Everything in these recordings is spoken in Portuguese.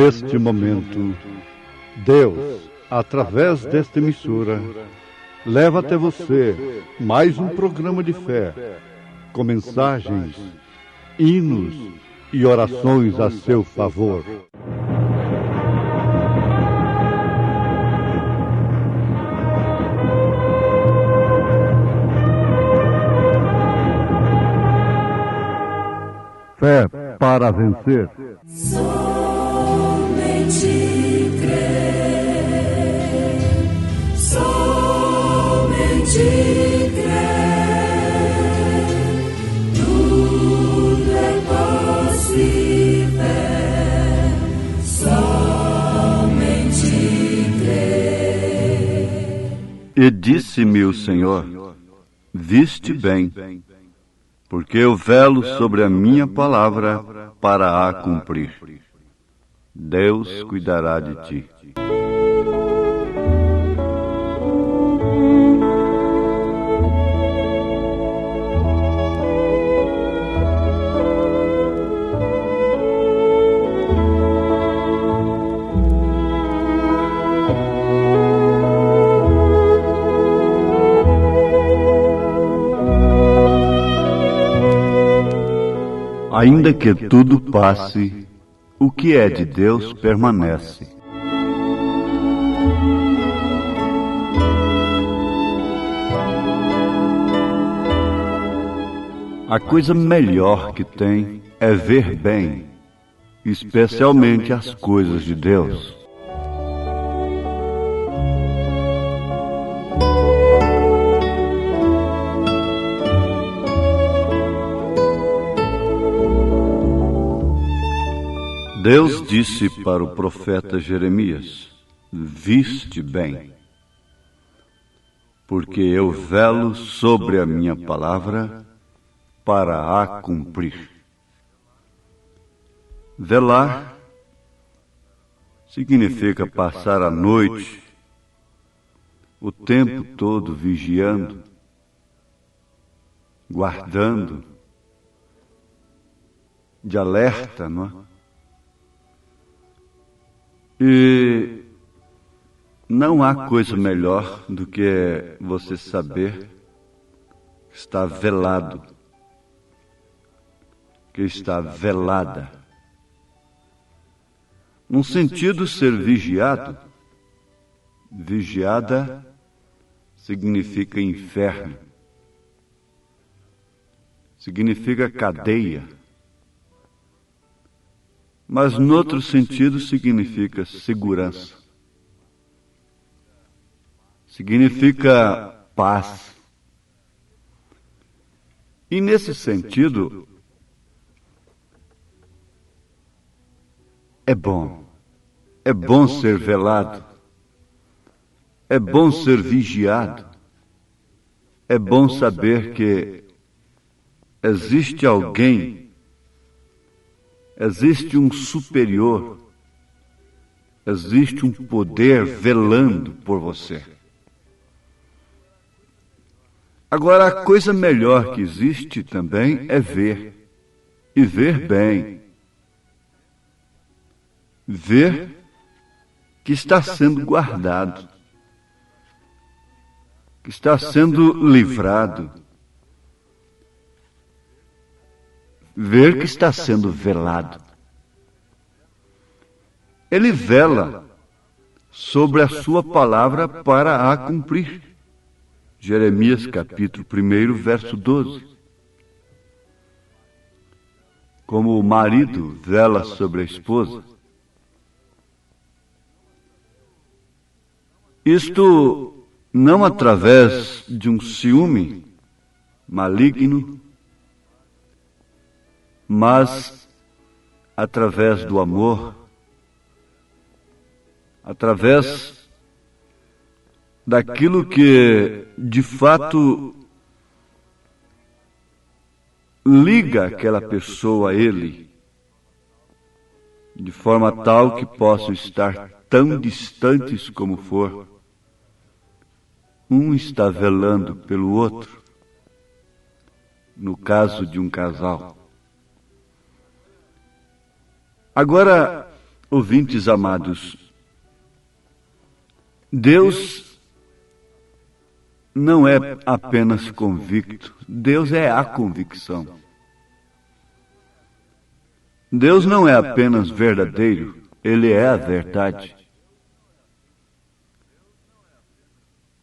neste momento, Deus, através desta emissora, leva até você mais um programa de fé, com mensagens, hinos e orações a seu favor. Fé para vencer. Somente crer, somente crer, tudo é possível, somente crer. E disse-me o Senhor: viste bem, porque eu velo sobre a minha palavra para a cumprir. Deus cuidará de ti. Ainda que tudo passe, o que é de Deus permanece. A coisa melhor que tem é ver bem, especialmente as coisas de Deus. Deus disse para o profeta Jeremias: viste bem, porque eu velo sobre a minha palavra para a cumprir. Velar significa passar a noite, o tempo todo vigiando, guardando, de alerta, não é? E não há coisa melhor do que você saber que está velado, que está velada. Num sentido, ser vigiado, vigiada significa inferno, significa cadeia. Mas, no outro sentido, significa segurança. Significa paz. E, nesse sentido, é bom ser velado. É bom ser vigiado. É bom saber que existe alguém, existe um superior, existe um poder velando por você. Agora, a coisa melhor que existe também é ver, e ver bem. Ver que está sendo guardado, que está sendo livrado. Ver que está sendo velado. Ele vela sobre a sua palavra para a cumprir. Jeremias capítulo 1, verso 12. Como o marido vela sobre a esposa. Isto não através de um ciúme maligno, mas através do amor, através daquilo que, de fato, liga aquela pessoa a ele, de forma tal que possam estar tão distantes como for. Um está velando pelo outro, no caso de um casal. Agora, ouvintes amados, Deus não é apenas convicto, Deus é a convicção. Deus não é apenas verdadeiro, Ele é a verdade.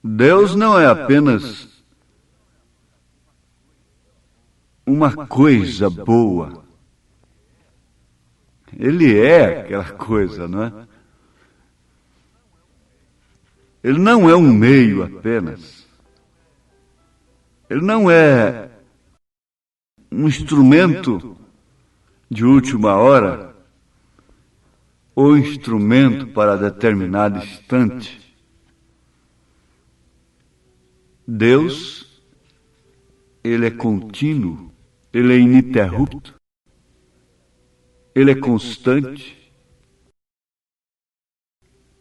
Deus não é apenas uma coisa boa. Ele é aquela coisa, não é? Ele não é um meio apenas. Ele não é um instrumento de última hora ou instrumento para determinado instante. Deus, Ele é contínuo, Ele é ininterrupto, Ele é constante,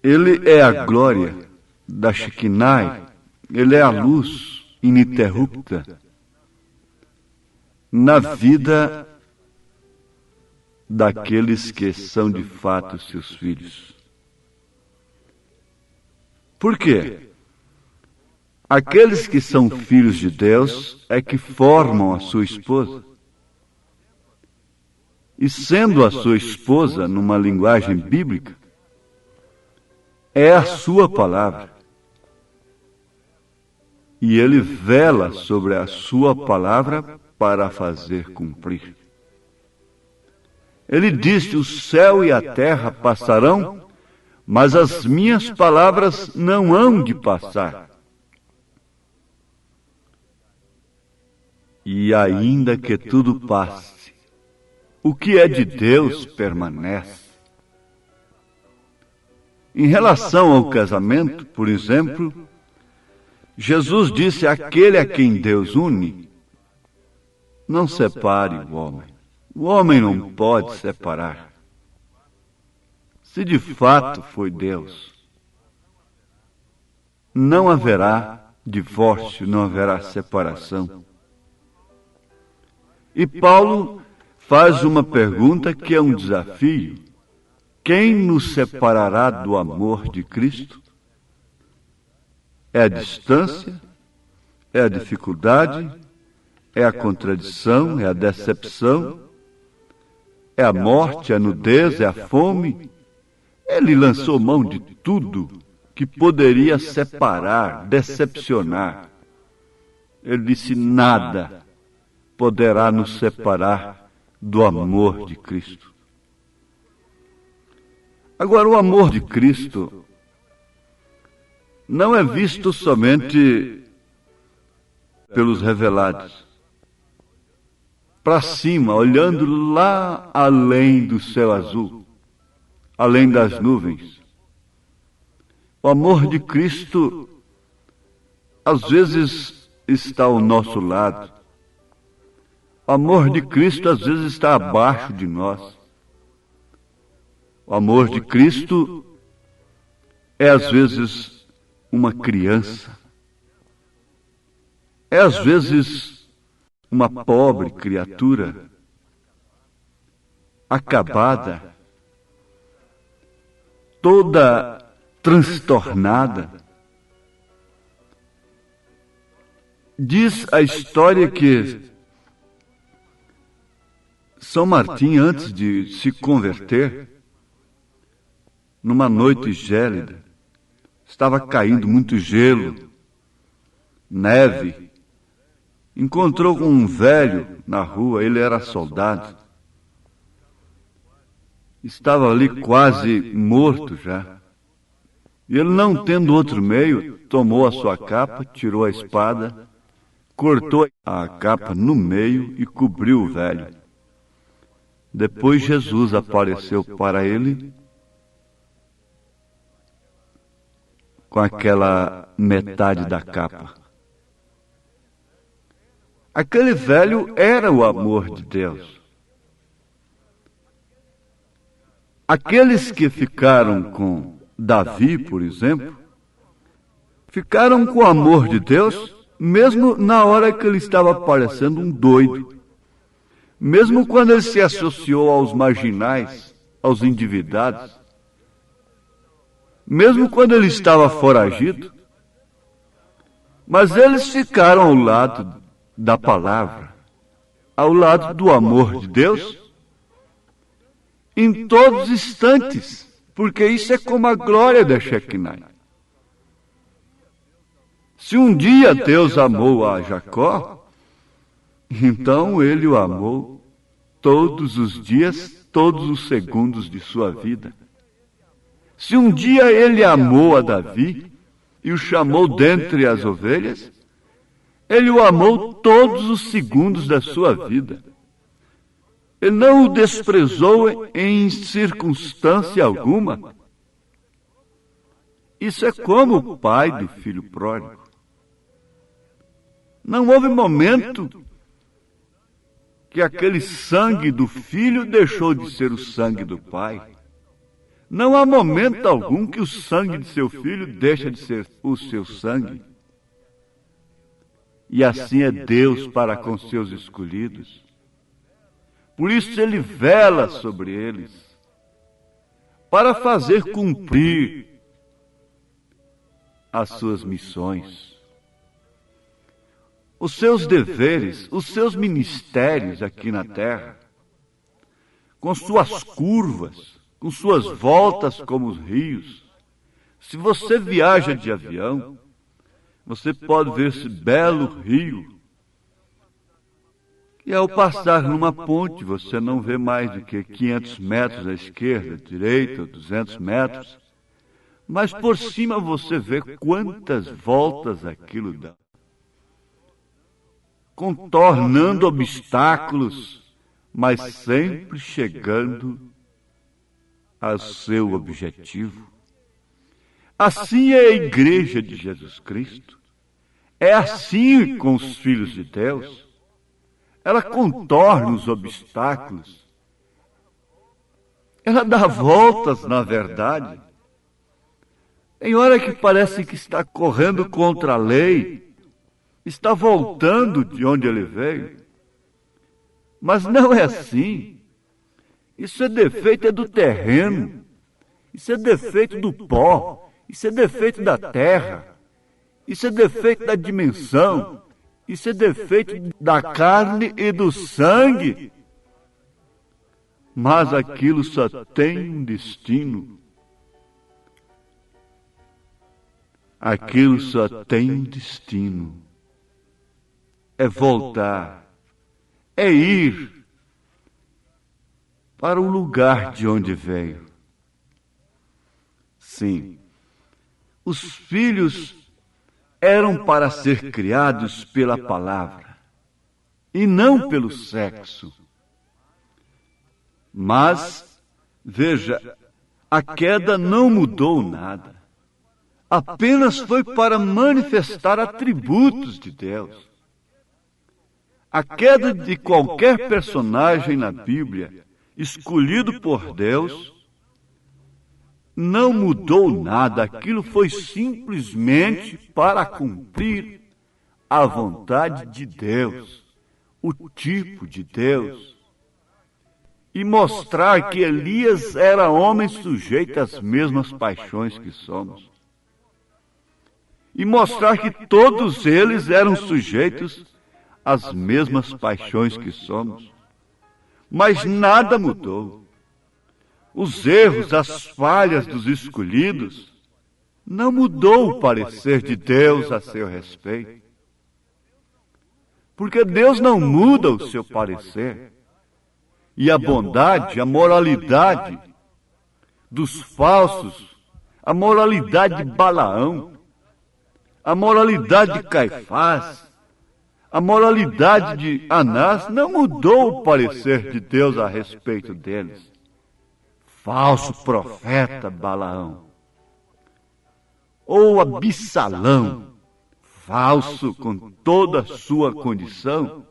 Ele é a glória da Shekinah, Ele é a luz ininterrupta na vida daqueles que são de fato seus filhos. Por quê? Aqueles que são filhos de Deus é que formam a sua esposa. E sendo a sua esposa, numa linguagem bíblica, é a sua palavra. E ele vela sobre a sua palavra para a fazer cumprir. Ele disse: o céu e a terra passarão, mas as minhas palavras não hão de passar. E ainda que tudo passe, o que é de Deus permanece. Em relação ao casamento, por exemplo, Jesus disse: aquele a quem Deus une, não separe o homem. O homem não pode separar. Se de fato foi Deus, não haverá divórcio, não haverá separação. E Paulo faz uma pergunta que é um desafio: quem nos separará do amor de Cristo? É a distância? É a dificuldade? É a contradição? É a decepção? É a morte, a nudez, é a fome? Ele lançou mão de tudo que poderia separar, decepcionar. Ele disse: nada poderá nos separar do amor de Cristo. Agora, o amor de Cristo não é visto somente pelos revelados. Para cima, olhando lá além do céu azul, além das nuvens. O amor de Cristo, às vezes, está ao nosso lado. O amor de Cristo, às vezes, está abaixo de nós. O amor de Cristo é, às vezes, uma criança. É, às vezes, uma pobre criatura, acabada, toda transtornada. Diz a história que São Martim, antes de se converter, numa noite gélida, estava caindo muito gelo, neve. Encontrou com um velho na rua, ele era soldado. Estava ali quase morto já. E ele, não tendo outro meio, tomou a sua capa, tirou a espada, cortou a capa no meio e cobriu o velho. Depois Jesus apareceu para ele com aquela metade da capa. Aquele velho era o amor de Deus. Aqueles que ficaram com Davi, por exemplo, ficaram com o amor de Deus, mesmo na hora que ele estava parecendo um doido. Mesmo quando ele se associou aos marginais, aos endividados, mesmo quando ele estava foragido. Mas eles ficaram ao lado da palavra, ao lado do amor de Deus, em todos os instantes, porque isso é como a glória da Shekinah. Se um dia Deus amou a Jacó, então ele o amou todos os dias, todos os segundos de sua vida. Se um dia ele amou a Davi e o chamou dentre as ovelhas, ele o amou todos os segundos da sua vida. Ele não o desprezou em circunstância alguma. Isso é como o pai do filho pródigo. Não houve momento que aquele sangue do filho deixou de ser o sangue do pai. Não há momento algum que o sangue de seu filho deixa de ser o seu sangue. E assim é Deus para com seus escolhidos. Por isso ele vela sobre eles, para fazer cumprir as suas missões, os seus deveres, os seus ministérios aqui na terra, com suas curvas, com suas voltas como os rios. Se você viaja de avião, você pode ver esse belo rio. E ao passar numa ponte, você não vê mais do que 500 metros à esquerda, à direita, 200 metros. Mas por cima você vê quantas voltas aquilo dá, contornando obstáculos, mas sempre chegando ao seu objetivo. Assim é a igreja de Jesus Cristo. É assim com os filhos de Deus. Ela contorna os obstáculos. Ela dá voltas, na verdade. Tem hora que parece que está correndo contra a lei, está voltando de onde ele veio. Mas não é assim. Isso é defeito do terreno, isso é defeito do pó, isso é defeito da terra, isso é defeito da dimensão, isso é defeito da carne e do sangue. Mas aquilo só tem um destino. Aquilo só tem um destino. É voltar, é ir para o lugar de onde veio. Sim, os filhos eram para ser criados pela palavra e não pelo sexo. Mas, veja, a queda não mudou nada. Apenas foi para manifestar atributos de Deus. A queda de qualquer personagem na Bíblia escolhido por Deus não mudou nada. Aquilo foi simplesmente para cumprir a vontade de Deus, o tipo de Deus, e mostrar que Elias era homem sujeito às mesmas paixões que somos, e mostrar que todos eles eram sujeitos às mesmas paixões que somos. Mas nada mudou. Os erros, as falhas dos escolhidos, não mudou o parecer de Deus a seu respeito. Porque Deus não muda o seu parecer. E a bondade, a moralidade dos falsos, a moralidade de Balaão, a moralidade de Caifás, a moralidade de Anás não mudou o parecer de Deus a respeito deles. Falso profeta Balaão, ou Absalão, falso com toda a sua condição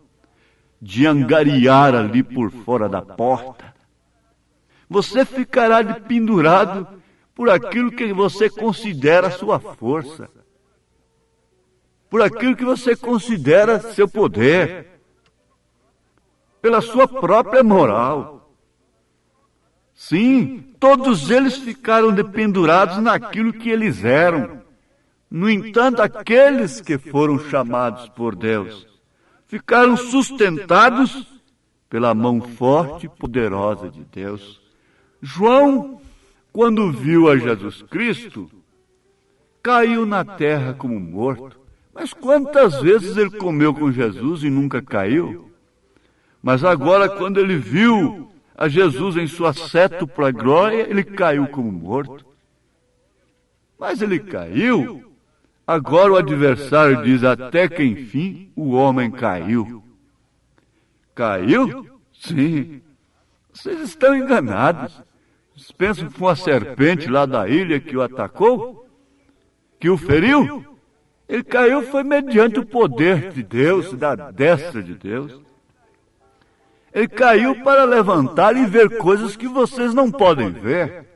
de angariar ali por fora da porta. Você ficará de pendurado por aquilo que você considera sua força, por aquilo que você considera seu poder, pela sua própria moral. Sim, todos eles ficaram dependurados naquilo que eles eram. No entanto, aqueles que foram chamados por Deus ficaram sustentados pela mão forte e poderosa de Deus. João, quando viu a Jesus Cristo, caiu na terra como morto. Mas quantas vezes ele comeu com Jesus e nunca caiu? Mas agora, quando ele viu a Jesus em sua sétupla glória, ele caiu como morto. Mas ele caiu. Agora o adversário diz, até que enfim o homem caiu. Caiu? Sim. Vocês estão enganados. Vocês pensam que foi uma serpente lá da ilha que o atacou? Que o feriu? Ele caiu foi mediante o poder de Deus, da destra de Deus. Ele caiu para levantar e ver coisas que vocês não podem ver.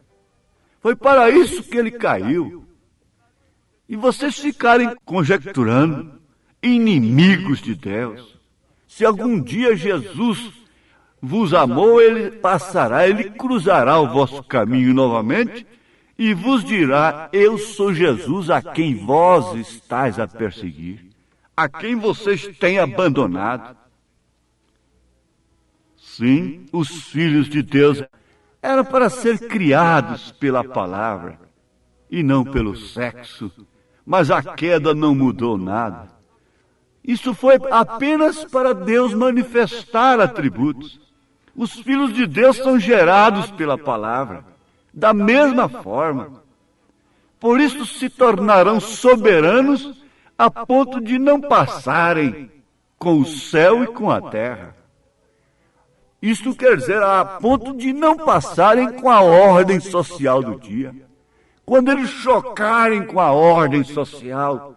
Foi para isso que ele caiu. E vocês ficarem conjecturando, inimigos de Deus. Se algum dia Jesus vos amou, ele passará, ele cruzará o vosso caminho novamente e vos dirá, eu sou Jesus a quem vós estáis a perseguir, a quem vocês têm abandonado. Sim, os filhos de Deus eram para ser criados pela palavra e não pelo sexo, mas a queda não mudou nada. Isso foi apenas para Deus manifestar atributos. Os filhos de Deus são gerados pela palavra, da mesma forma. Por isso se tornarão soberanos a ponto de não passarem com o céu e com a terra. Isto quer dizer, a ponto de não passarem com a ordem social do dia. Quando eles chocarem com a ordem social,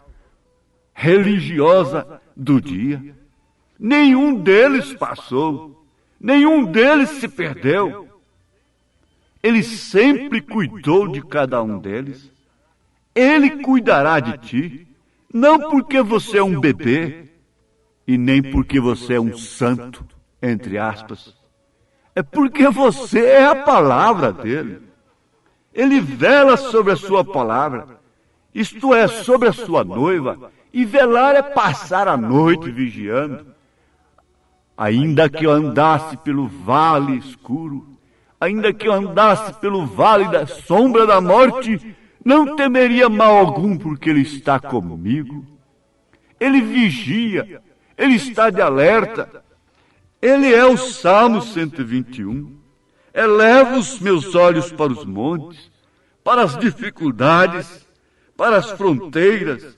religiosa do dia, nenhum deles passou, nenhum deles se perdeu. Ele sempre cuidou de cada um deles. Ele cuidará de ti, não porque você é um bebê, e nem porque você é um santo, entre aspas. É porque você é a palavra dele. Ele vela sobre a sua palavra, isto é, sobre a sua noiva, e velar é passar a noite vigiando. Ainda que eu andasse pelo vale escuro, ainda que eu andasse pelo vale da sombra da morte, não temeria mal algum, porque ele está comigo. Ele vigia, ele está de alerta. Ele é o Salmo 121. Elevo os meus olhos para os montes, para as dificuldades, para as fronteiras,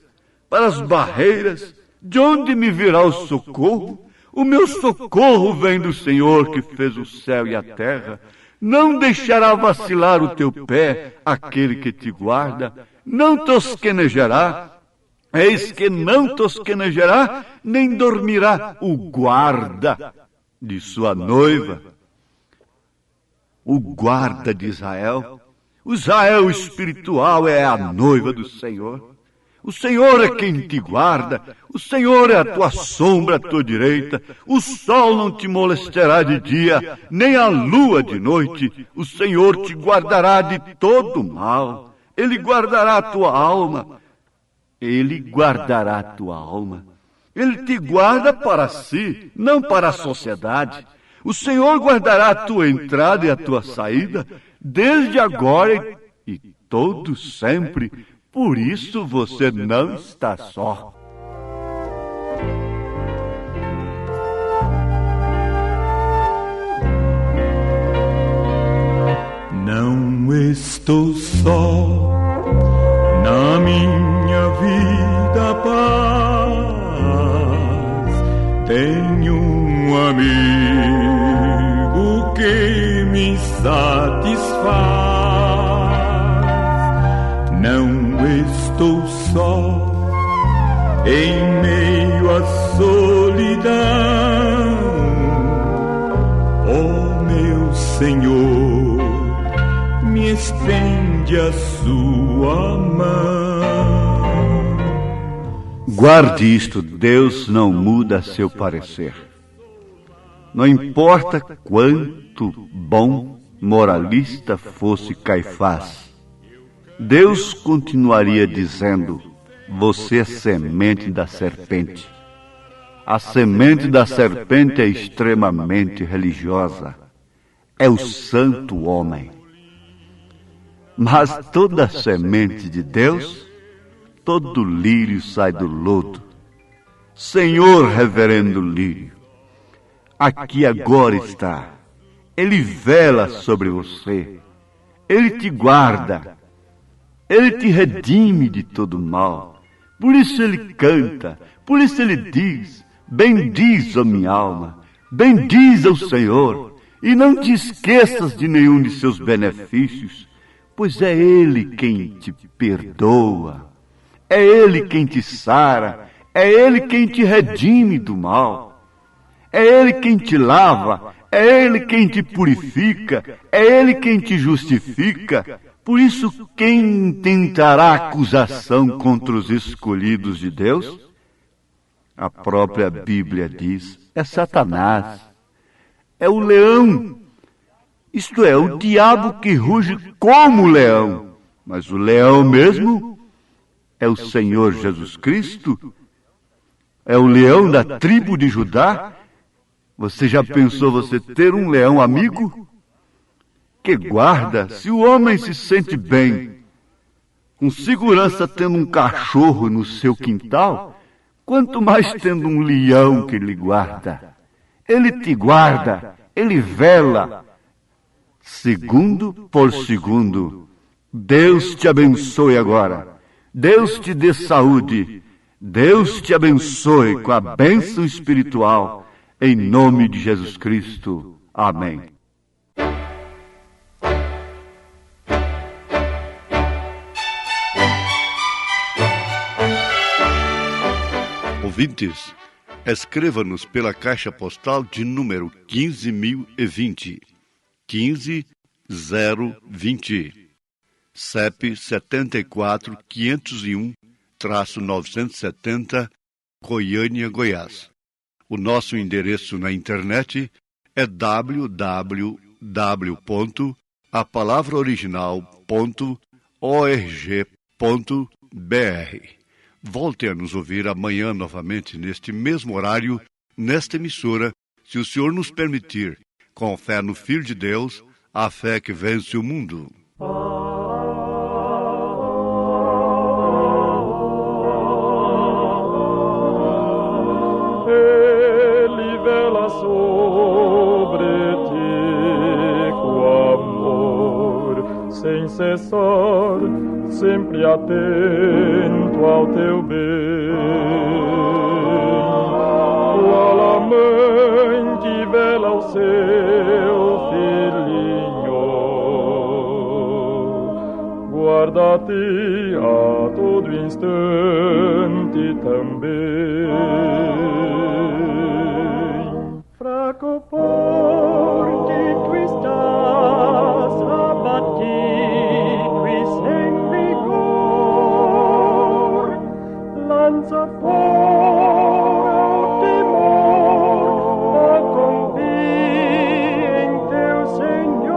para as barreiras. De onde me virá o socorro? O meu socorro vem do Senhor que fez o céu e a terra. Não deixará vacilar o teu pé aquele que te guarda. Não tosquenejará. Eis que não tosquenejará, nem dormirá o guarda de sua noiva. O guarda de Israel. O Israel espiritual é a noiva do Senhor. O Senhor é quem te guarda. O Senhor é a tua sombra à tua direita. O sol não te molestará de dia, nem a lua de noite. O Senhor te guardará de todo mal. Ele guardará a tua alma. Ele guardará a tua alma. Ele te guarda para si, não para a sociedade. O Senhor guardará a tua entrada e a tua saída, desde agora e todo sempre. Por isso você não está só. Não estou só na minha vida, paz. Tenho um amigo que me satisfaz. Não estou só em meio à solidão. Oh, meu Senhor, me estende a sua mão. Guarde isto, Deus não muda seu parecer. Não importa quanto bom moralista fosse Caifás, Deus continuaria dizendo: você é semente da serpente. A semente da serpente é extremamente religiosa. É o santo homem. Mas toda semente de Deus, todo lírio sai do lodo. Senhor reverendo lírio, aqui agora está. Ele vela sobre você. Ele te guarda. Ele te redime de todo mal. Por isso ele canta. Por isso ele diz: bendiz, ó minha alma, bendiz ao Senhor, e não te esqueças de nenhum de seus benefícios, pois é Ele quem te perdoa, é Ele quem te sara, é Ele quem te redime do mal, é Ele quem te lava, é Ele quem te purifica, é Ele quem te justifica. Por isso, quem tentará acusação contra os escolhidos de Deus? A própria Bíblia diz: é Satanás, é o leão, isto é, o diabo que ruge como leão. Mas o leão mesmo é o Senhor Jesus Cristo, é o leão da tribo de Judá. Você já pensou você ter um leão amigo? Que guarda, se o homem se sente bem, com segurança tendo um cachorro no seu quintal, quanto mais tendo um leão que lhe guarda. Ele te guarda, ele vela, segundo por segundo. Deus te abençoe agora. Deus te dê saúde. Deus te abençoe com a bênção espiritual, em nome de Jesus Cristo. Amém. Ouvintes, escreva-nos pela caixa postal de número 15.020, 15020, CEP 74.501-970, Goiânia, Goiás. O nosso endereço na internet é www.apalavraoriginal.org.br. Volte a nos ouvir amanhã novamente, neste mesmo horário, nesta emissora, se o Senhor nos permitir, com fé no Filho de Deus, a fé que vence o mundo. Ele vela sobre ti com amor, sem cessar, sempre atento ao teu bem. Qual a mãe que vela ao seu filhinho, guarda-te a todo instante também. Fraco porque tu estás abatido e sem vigor, lança fora o temor, confia em teu Senhor.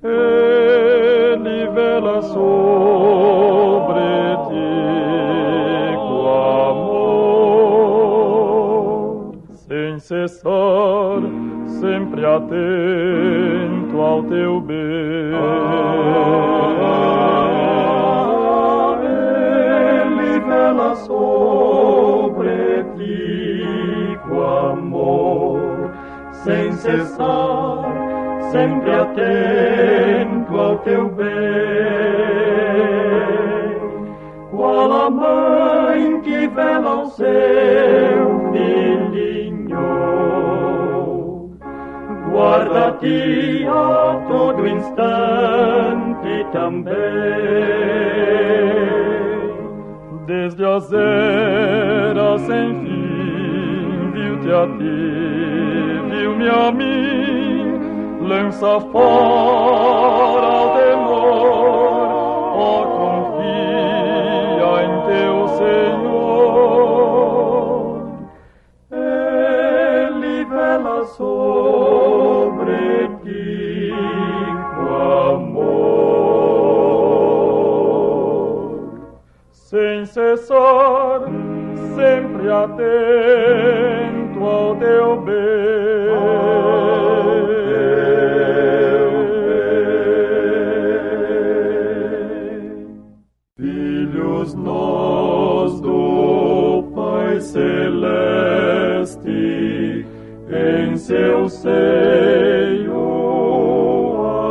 Ele vela sobre ti com amor, sem cessar, sempre atento ao teu bem. Ele vela sobre ti com amor, sem cessar, sempre atento ao teu bem. Qual a mãe que vela ao seu filhinho, guarda-te a todo instante também. Desde as eras sem fim, viu-te a ti, viu-me a mim, lança fora o temor, ó, confia em teu Senhor. Ele vela sobre sem cessar, sempre atento ao teu bem. Filhos nós do Pai Celeste, em seu seio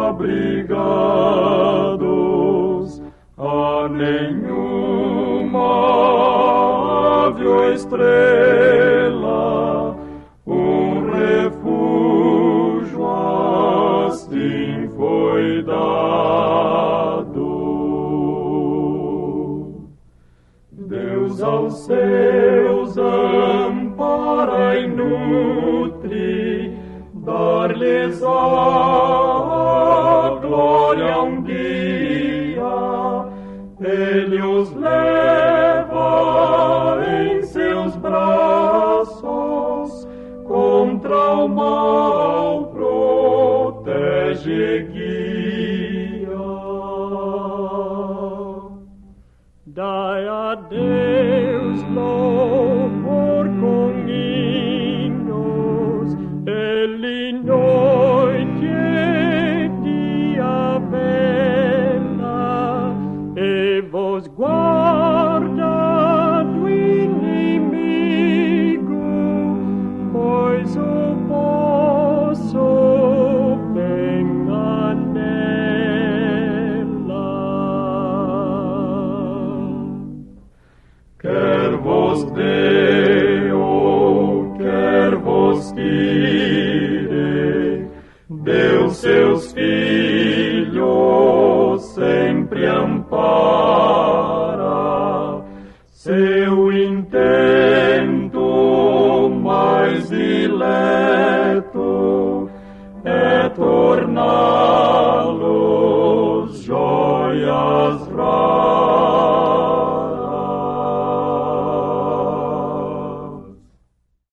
abrigados, a nenhuma ave ou estrela um refúgio assim foi dado. Deus aos seus ampara e nutre, dar-lhes a glória um dia. Ele os leva em seus braços, contra o mal protege e guia. Dai a Deus louvor com hinos, Ele noite e dia vela, e vos guarda do inimigo, pois o vosso bem anela. Quer vos dê ou quer vos tire, Deus seus filhos